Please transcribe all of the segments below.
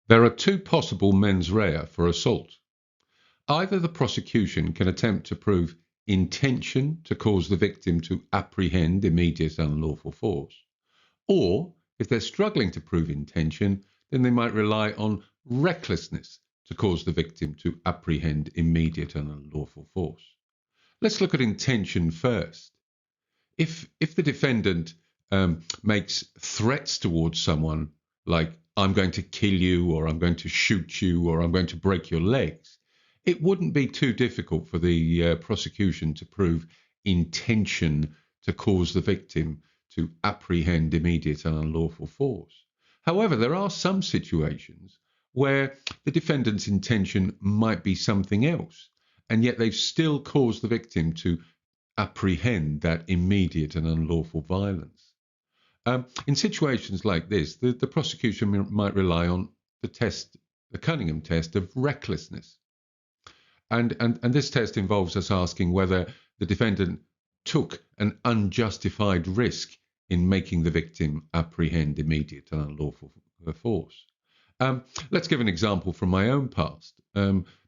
There are two possible mens rea for assault. Either the prosecution can attempt to prove intention to cause the victim to apprehend immediate unlawful force, or if they're struggling to prove intention, then they might rely on recklessness to cause the victim to apprehend immediate and unlawful force. Let's look at intention first. If the defendant makes threats towards someone like "I'm going to kill you" or "I'm going to shoot you" or "I'm going to break your legs," it wouldn't be too difficult for the prosecution to prove intention to cause the victim to apprehend immediate and unlawful force. However, there are some situations where the defendant's intention might be something else, and yet they've still caused the victim to apprehend that immediate and unlawful violence. In situations like this, the prosecution might rely on the Cunningham test of recklessness. And this test involves us asking whether the defendant took an unjustified risk in making the victim apprehend immediate and unlawful force. Let's give an example from my own past.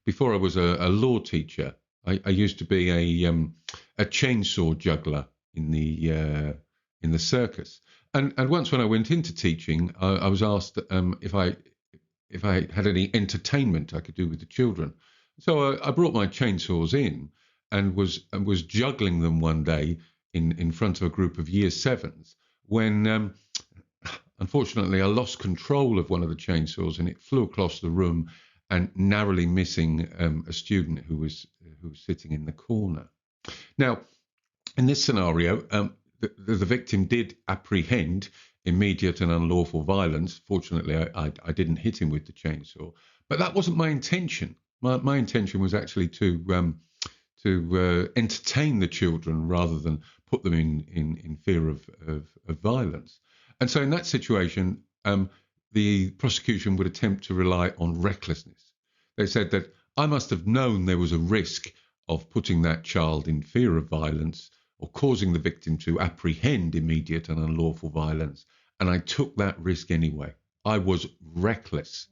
Before I was a law teacher, I used to be a chainsaw juggler in the circus. And once when I went into teaching, I was asked if I had any entertainment I could do with the children. So I brought my chainsaws in and was juggling them one day in front of a group of year sevens when unfortunately I lost control of one of the chainsaws and it flew across the room and narrowly missing a student who was sitting in the corner. Now, in this scenario, the victim did apprehend immediate and unlawful violence. Fortunately, I didn't hit him with the chainsaw, but that wasn't my intention. My intention was actually to entertain the children rather than put them in fear of violence. And so in that situation, the prosecution would attempt to rely on recklessness. They said that I must have known there was a risk of putting that child in fear of violence or causing the victim to apprehend immediate and unlawful violence, and I took that risk anyway. I was reckless.